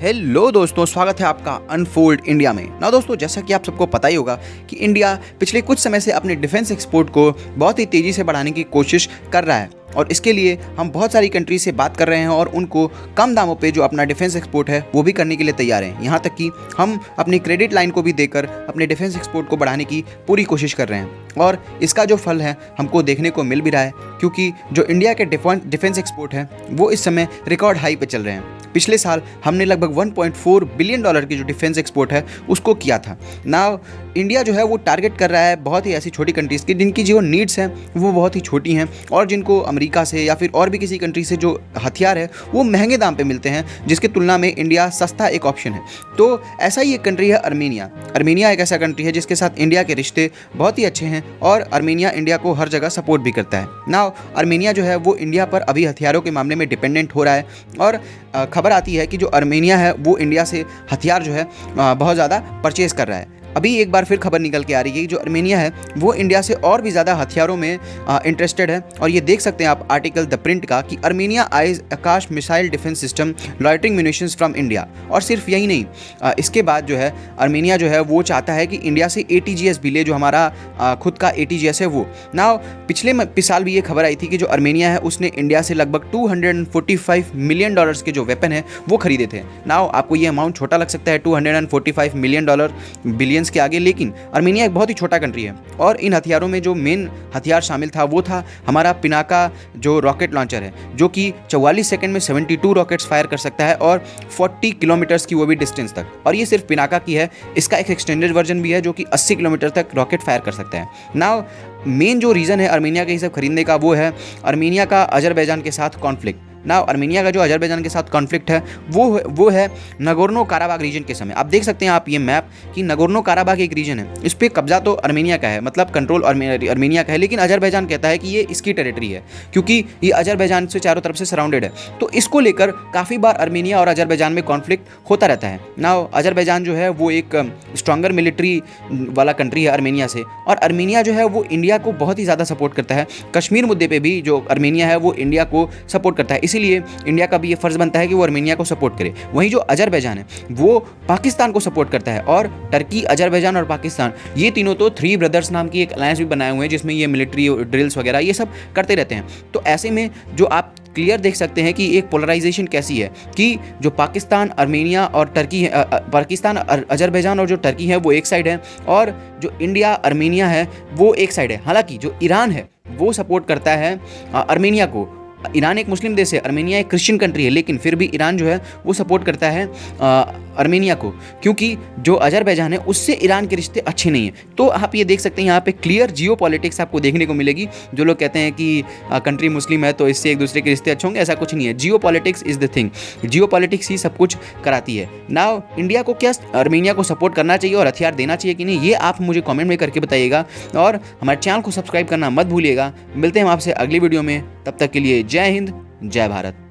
Hello दोस्तों, स्वागत है आपका अनफोल्ड इंडिया में। ना दोस्तों, जैसा कि आप सबको पता ही होगा कि इंडिया पिछले कुछ समय से अपने डिफेंस एक्सपोर्ट को बहुत ही तेज़ी से बढ़ाने की कोशिश कर रहा है और इसके लिए हम बहुत सारी कंट्री से बात कर रहे हैं और उनको कम दामों पे जो अपना डिफेंस एक्सपोर्ट है वो भी करने के लिए तैयार हैं। यहाँ तक कि हम अपनी क्रेडिट लाइन को भी देकर अपने डिफेंस एक्सपोर्ट को बढ़ाने की पूरी कोशिश कर रहे हैं और इसका जो फल है हमको देखने को मिल भी रहा है, क्योंकि जो इंडिया के डिफेंस एक्सपोर्ट है वो इस समय रिकॉर्ड हाई पे चल रहे हैं। पिछले साल हमने लगभग 1.4 बिलियन डॉलर की जो डिफेंस एक्सपोर्ट है उसको किया था। नाउ इंडिया जो है वो टारगेट कर रहा है बहुत ही ऐसी छोटी कंट्रीज़ की जिनकी जो नीड्स हैं वो बहुत ही छोटी हैं और जिनको अमेरिका से या फिर और भी किसी कंट्री से जो हथियार है वो महंगे दाम पे मिलते हैं, जिसकी तुलना में इंडिया सस्ता एक ऑप्शन है। तो ऐसा ही एक कंट्री है अर्मेनिया। अर्मेनिया एक ऐसा कंट्री है जिसके साथ इंडिया के रिश्ते बहुत ही अच्छे हैं और अर्मेनिया इंडिया को हर जगह सपोर्ट भी करता है। नाउ अर्मेनिया जो है वो इंडिया पर अभी हथियारों के मामले में डिपेंडेंट हो रहा है और खबर आती है कि जो अर्मेनिया है वो इंडिया से हथियार जो है बहुत ज़्यादा परचेज़ कर रहा है। अभी एक बार फिर खबर निकल के आ रही है कि जो अर्मेनिया है वो इंडिया से और भी ज़्यादा हथियारों में इंटरेस्टेड है और ये देख सकते हैं आप आर्टिकल द प्रिंट का कि Armenia eyes Akash missile defence system loitering munitions from India. और सिर्फ यही नहीं, इसके बाद जो है अर्मेनिया जो है वो चाहता है कि इंडिया से ATGS भी ले, जो हमारा खुद का ATGS है वो। ना पिछले साल भी ये खबर आई थी कि जो अर्मेनिया है उसने इंडिया से लगभग $245 मिलियन के जो वेपन है वो खरीदे थे। नाउ आपको ये अमाउंट छोटा लग सकता है, $245 मिलियन बिलियन के आगे, लेकिन अर्मेनिया एक बहुत ही छोटा कंट्री है और इन हथियारों में जो मेन हथियार शामिल था वो था हमारा पिनाका जो रॉकेट लॉन्चर है, जो कि 44 सेकंड में 72 रॉकेट्स फायर कर सकता है और 40 किलोमीटर्स की वो भी डिस्टेंस तक। और ये सिर्फ पिनाका की है, इसका एक एक्सटेंडेड वर्जन भी है जो कि 80 किलोमीटर तक रॉकेट फायर कर सकता है। नाउ मेन जो रीज़न है अर्मेनिया के ये सब खरीदने का वो है अर्मेनिया का अजरबैजान के साथ कॉन्फ्लिक्ट। ना अर्मेनिया का जो अजरबैजान के साथ कॉन्फ्लिक्ट है वो है नगोर्नो काराबाग रीजन के समय। आप देख सकते हैं आप ये मैप कि नगोर्नो काराबाग एक रीजन है, इस पर कब्जा तो अर्मेनिया का है, मतलब कंट्रोल अर्मेनिया का है, लेकिन अजरबैजान कहता है कि ये इसकी टेरिटरी है क्योंकि ये अजरबैजान से चारों तरफ से सराउंडेड है। तो इसको लेकर काफ़ी बार अर्मेनिया और अजरबैजान में कॉन्फ्लिक्ट होता रहता है। ना अजरबैजान जो है वो एक स्ट्रॉन्गर मिलिट्री वाला कंट्री है अर्मेनिया से, और अर्मेनिया जो है वो इंडिया को बहुत ही ज़्यादा सपोर्ट करता है। कश्मीर मुद्दे पर भी जो अर्मेनिया है वो इंडिया को सपोर्ट करता है, इसीलिए इंडिया का भी ये फर्ज बनता है कि वो अर्मेनिया को सपोर्ट करे। वहीं जो अजरबैजान है वो पाकिस्तान को सपोर्ट करता है और टर्की, अजरबैजान और पाकिस्तान ये तीनों तो थ्री ब्रदर्स नाम की एक अलायंस भी बनाए हुए हैं जिसमें ये मिलिट्री ड्रिल्स वगैरह ये सब करते रहते हैं। तो ऐसे में जो आप क्लियर देख सकते हैं कि एक पोलराइजेशन कैसी है कि जो पाकिस्तान, अर्मेनिया और टर्की है, पाकिस्तान, अजरबैजान और जो टर्की है वो एक साइड है और जो इंडिया, अर्मेनिया है वो एक साइड है। हालांकि जो ईरान है वो सपोर्ट करता है अर्मेनिया को। ईरान एक मुस्लिम देश है, अर्मेनिया एक क्रिश्चियन कंट्री है, लेकिन फिर भी ईरान जो है वो सपोर्ट करता है अर्मेनिया को, क्योंकि जो अजरबैजान है उससे ईरान के रिश्ते अच्छे नहीं हैं। तो आप ये देख सकते हैं यहाँ पे क्लियर जियो पॉलिटिक्स आपको देखने को मिलेगी। जो लोग कहते हैं कि कंट्री मुस्लिम है तो इससे एक दूसरे के रिश्ते अच्छे होंगे, ऐसा कुछ नहीं है। Geopolitics is the thing, geopolitics ही सब कुछ कराती है। नाउ इंडिया को क्या अर्मेनिया को सपोर्ट करना चाहिए और हथियार देना चाहिए कि नहीं, ये आप मुझे कॉमेंट में करके बताइएगा और हमारे चैनल को सब्सक्राइब करना मत भूलिएगा। मिलते हैं हम आपसे अगली वीडियो में, तब तक के लिए जय हिंद, जय भारत।